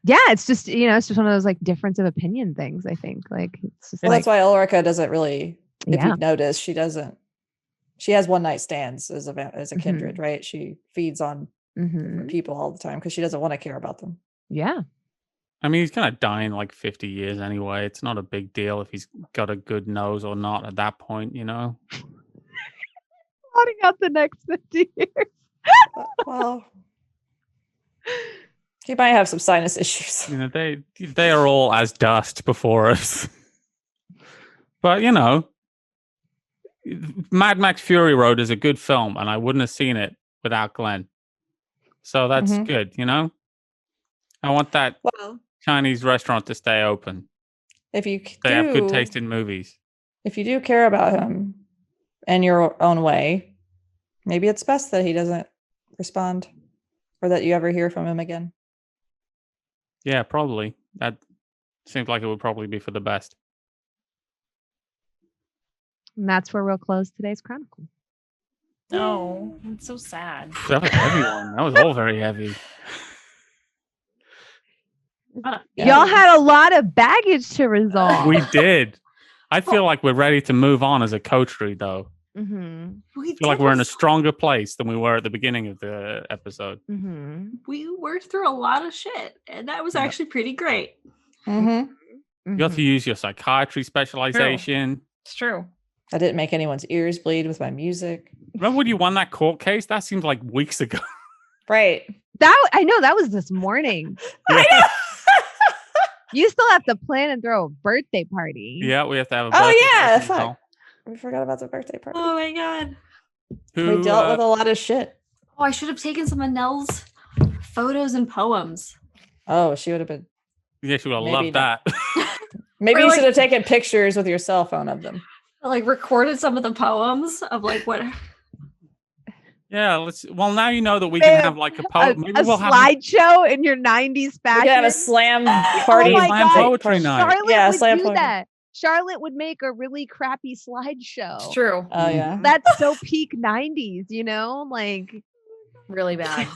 Yeah, it's just it's just one of those like difference of opinion things. I think like it's just Well, like, that's why Ulrika doesn't really. If Yeah. you've noticed, she doesn't. She has one night stands as a kindred, right? She feeds on different people all the time because she doesn't want to care about them. yeah. I mean, he's going to die in like 50 years anyway. It's not a big deal if he's got a good nose or not at that point, Plotting out the next 50 years. Well, he might have some sinus issues. They are all as dust before us. But, Mad Max Fury Road is a good film, and I wouldn't have seen it without Glenn. So that's good, I want that Well, Chinese restaurant to stay open. if you They have good taste in movies. if you do care about him in your own way, maybe it's best that he doesn't respond or that you ever hear from him again. Yeah, probably. That seems like it would probably be for the best. And that's where we'll close today's Chronicle. No, it's so sad. That was a heavy one. That was all very heavy. Y'all had a lot of baggage to resolve. We did. I feel like we're ready to move on as a coterie, though. Mm-hmm. We I feel like we're in a stronger place than we were at the beginning of the episode. Mm-hmm. We worked through a lot of shit, and that was actually pretty great. Mm-hmm. You got to use your psychiatry specialization. It's true. I didn't make anyone's ears bleed with my music. Remember when you won that court case? That seems like weeks ago. Right. I know that was this morning. I know. You still have to plan and throw a birthday party. Yeah, we have to have a Oh, birthday yeah, party as fuck. well. We forgot about the birthday party. Oh my god. We dealt with a lot of shit. Oh, I should have taken some of Nell's photos and poems. Oh, she would have been. Yeah, she would have Maybe loved that. Maybe Or you like- should have taken pictures with your cell phone of them. Like recorded some of the poems of like what. Yeah, well, now you know that we Babe, can have like a A, poem. Maybe a we'll have slideshow in your 90s We fashion. could have a slam party. Oh my slam God. poetry night. Charlotte Yeah, would slam do poetry. that. Charlotte would make a really crappy slideshow. It's true. Oh yeah. That's so peak 90s, you know? Like, Really bad.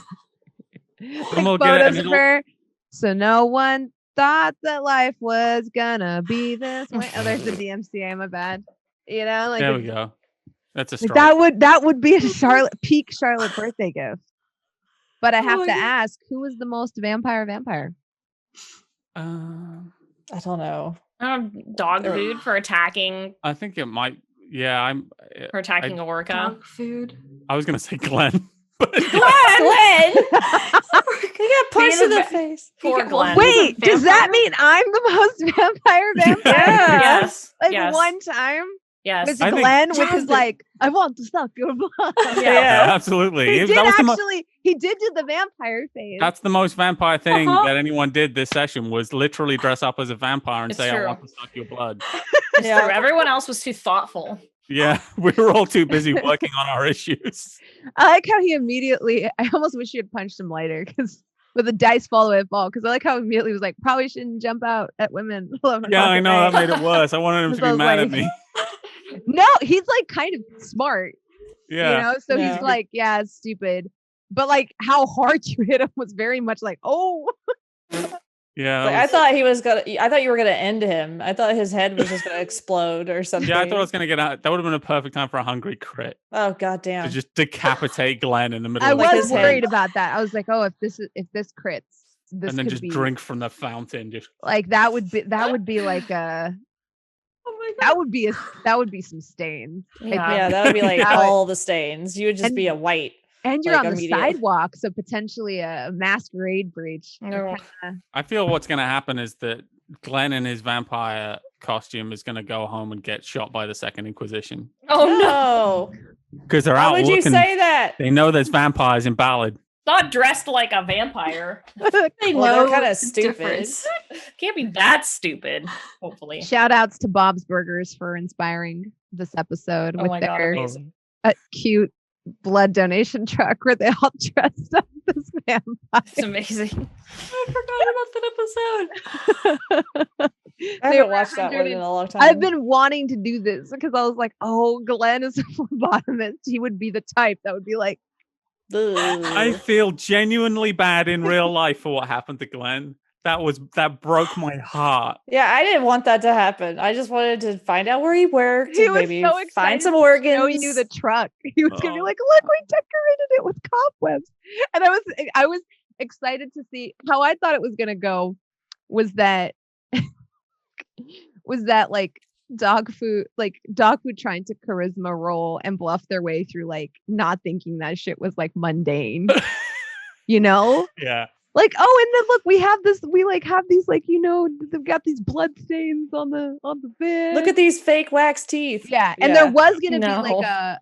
like we'll get it and photos of it'll- her. So no one thought that life was gonna be this way. Oh, there's the DMCA, my bad. You know, like There it's- we go. That's a like strike. that would be a Charlotte peak Charlotte birthday gift. But I have my to God. ask, who was the most vampire? I don't know. Dog food for attacking I think it might. Yeah, Orca. Dog food. I was gonna say Glenn. But Glenn! You got punched in the face. Poor Well, Glenn. Wait, does that vampire? mean I'm the most vampire? Yeah. Yes. Like yes. one time Yes. with I think Glenn with his Jasmine- like, I want to suck your blood. yeah, absolutely. He If did that was the actually. He did do the vampire face. that's the most vampire thing Uh-huh. that anyone did this session was literally dress up as a vampire and It's say, true. "I want to suck your blood." It's true. Everyone else was too thoughtful. Yeah, we were all too busy working on our issues. I like how he immediately. I almost wish he had punched him lighter because with the dice fall the way it fall. Because I like how immediately he was like, probably shouldn't jump out at women. 11 Yeah, o'clock I at know that night. made it worse. I wanted him to So I be was mad at like- me. No, he's like kind of smart. Yeah, You know, so Yeah. he's like, yeah, it's stupid. But like how hard you hit him was very much like, oh, yeah. Like, that I was- thought he was gonna. I thought you were gonna end him. I thought his head was just gonna explode or something. Yeah, I thought I was gonna get out. That would have been a perfect time for a hungry crit Oh to goddamn! just decapitate Glenn in the middle. I of like was his the head. worried about that. I was like, oh, if this crits, this and then could just be drink from the fountain. Just like that would be like a Oh my God. that would be some stains. Like, Yeah. Yeah, that would be like That would- all the stains. You would just And- be a white. And you're Like, on the immediately. sidewalk, so potentially a masquerade breach. No. I feel what's gonna happen is that Glenn in his vampire costume is gonna go home and get shot by the Second Inquisition Oh no. no! because they're Why out would you looking. say that? They know there's vampires in Ballad. Not dressed like a vampire. They Well, they're know kinda the stupid. difference. Can't be that stupid. Hopefully. Shout outs to Bob's Burgers for inspiring this episode Oh with my god, their amazing. cute blood donation truck where they all dressed up as vampires. It's amazing. I forgot about that episode. I They haven't were watched that one 100 in a long time. I've been wanting to do this because I was like, oh, Glenn is a phlebotomist. He would be the type that would be like, I Ugh. feel genuinely bad in real life for what happened to Glenn. That broke my heart. Yeah, I didn't want that to happen. I just wanted to find out where he worked. he and was maybe so excited find some to organs. show you the truck. He was gonna be Oh. like, look, we decorated it with cobwebs. And I was excited to see how I thought it was gonna go was that like dog food trying to charisma roll and bluff their way through like not thinking that shit was like mundane. You know? Yeah. Like, oh, and then look, we have these like, you know, they've got these blood stains on the bed. Look at these fake wax teeth. Yeah, and there Yeah. was gonna be No. like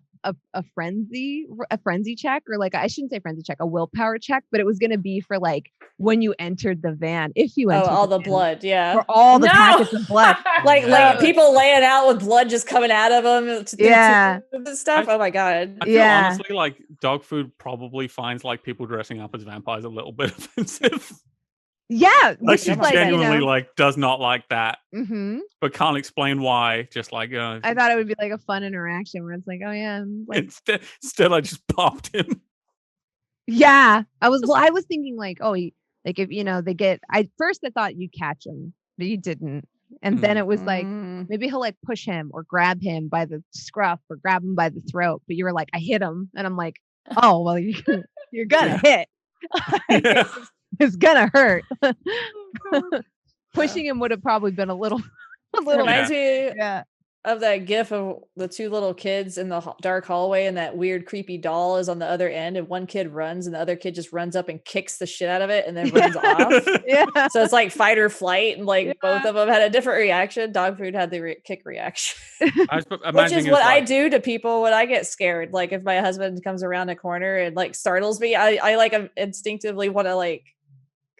a frenzy check, or like I shouldn't say frenzy check, a willpower check, but it was gonna be for like when you entered the van, if you Oh, entered all the van, blood. Yeah. for all the No! packets of blood. Like Yeah. people laying out with blood just coming out of them. Yeah. And stuff. Oh my god. I feel Yeah. honestly like dog food probably finds like people dressing up as vampires a little bit offensive. Yeah, Like which she is like, genuinely like does not like that, Mhm. but can't explain why. Just like I thought it would be like a fun interaction where it's like, oh yeah, like instead I just popped him. yeah. I was thinking like, oh, like if you know they get. I thought you'd catch him, but you didn't, and then it was like. Mm. Maybe he'll like push him or grab him by the scruff or grab him by the throat. But you were like, I hit him. And I'm like, oh, well, you're gonna hit. Yeah. It's gonna hurt. Pushing him would have probably been a little. Reminds me Yeah. of that gif of the two little kids in the dark hallway, and that weird creepy doll is on the other end, and one kid runs and the other kid just runs up and kicks the shit out of it and then runs off. Yeah. So it's like fight or flight, and like both of them had a different reaction. Dogfood had the kick reaction. Which is what I do to people when I get scared. Like if my husband comes around a corner and like startles me, I like instinctively want to like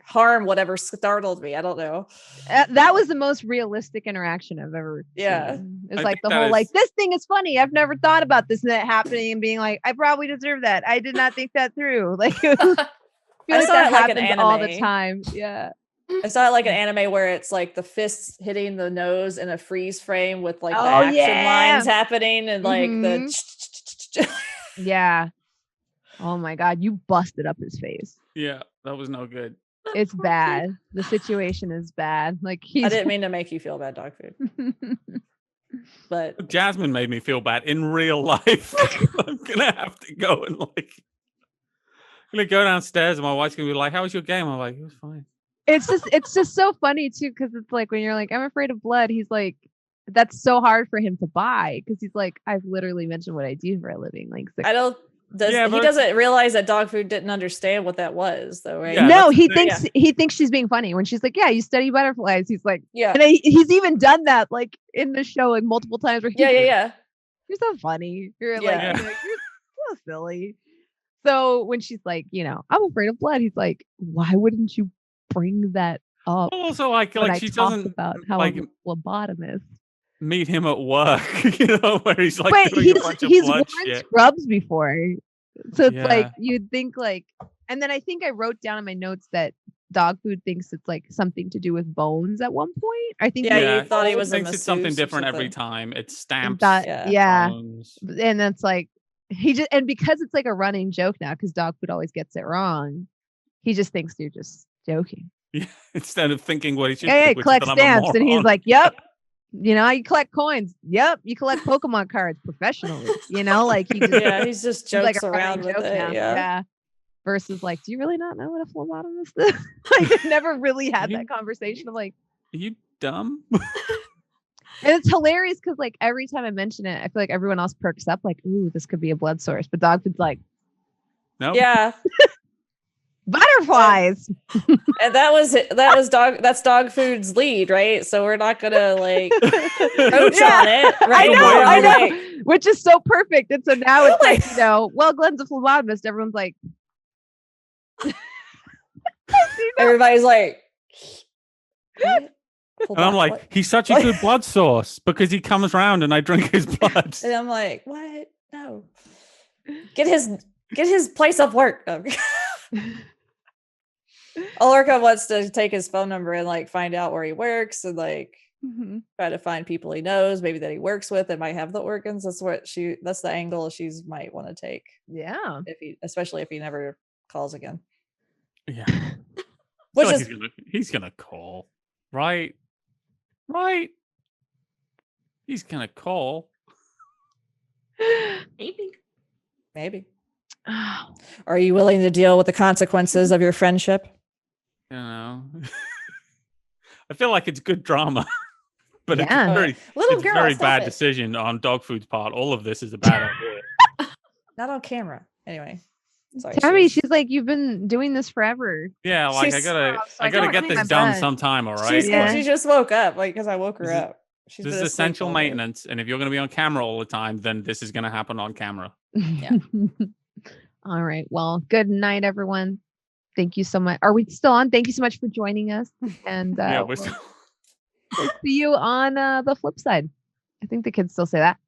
harm whatever startled me. I don't know. That was the most realistic interaction I've ever seen. It's like the whole like, this thing is funny. I've never thought about this and that happening and being like, I probably deserve that. I did not think that through. Like, I feel like that happens all the time. Yeah. I saw it like an anime where it's like the fists hitting the nose in a freeze frame with like the action lines happening and like the yeah. Oh my God, you busted up his face. Yeah, that was no good. It's bad. The situation is bad. Like I didn't mean to make you feel bad, Dogfood. But Jasmine made me feel bad in real life. I'm gonna have to go and like I'm gonna go downstairs and my wife's gonna be like, how was your game? I'm like, it was fine. It's just so funny too, because it's like when you're like, I'm afraid of blood, he's like, that's so hard for him to buy because he's like, I've literally mentioned what I do for a living. Like I don't he doesn't realize that Dogfood didn't understand what that was though, right? Yeah, no, he thinks she's being funny when she's like, yeah, you study butterflies. He's like, yeah, and he's even done that like in the show like multiple times where yeah. You're so funny. You're like, you're so silly. So when she's like, I'm afraid of blood, he's like, why wouldn't you bring that up? Also, like she doesn't about how like, I'm a lobotomist. Meet him at work, where he's like, but he's worn shit. scrubs before, so it's like you'd think like, and then I think I wrote down in my notes that Dogfood thinks it's like something to do with bones at one point. I think you thought he was thinks it's something different every time. It's stamps, bones. And that's like and because it's like a running joke now, because Dogfood always gets it wrong, he just thinks you're just joking. Yeah, instead of thinking what he should. Yeah, collect stamps, and he's like, "Yep, you collect coins. Yep, you collect Pokemon cards professionally. Like he just, he's just jokes like around with it. Yeah. Versus like, do you really not know what a phlebotomist is? Like, I never really had that conversation of like, are you dumb? And it's hilarious because like every time I mention it, I feel like everyone else perks up like, ooh, this could be a blood source. But Dogfood's like, no, yeah. Butterflies. And that's Dogfood's lead, right? So we're not gonna like coach on it, right? I know. Which is so perfect. And so now it's like, well, Glenn's a phlebotomist. Everyone's like, everybody's like, and I'm like, he's such a good blood source because he comes around and I drink his blood. And I'm like, what? No. Get his place of work. Ulrika wants to take his phone number and like find out where he works and like try to find people he knows, maybe that he works with that might have the organs. That's the angle she's might want to take. Yeah. Especially if he never calls again. Yeah. Which is he's gonna call. Right. He's gonna call. Maybe. Are you willing to deal with the consequences of your friendship? I feel like it's good drama, but it's a very bad decision on Dogfood's part. All of this is a bad idea. Not on camera. Anyway. Sorry, Tabby, she's like, you've been doing this forever. Yeah, like I gotta get this done sometime, all right? She just woke up, like, because I woke her up. This is essential maintenance, and if you're going to be on camera all the time, then this is going to happen on camera. Yeah. All right. Well, good night, everyone. Thank you so much. Are we still on? Thank you so much for joining us. And we'll see you on the flip side. I think the kids still say that.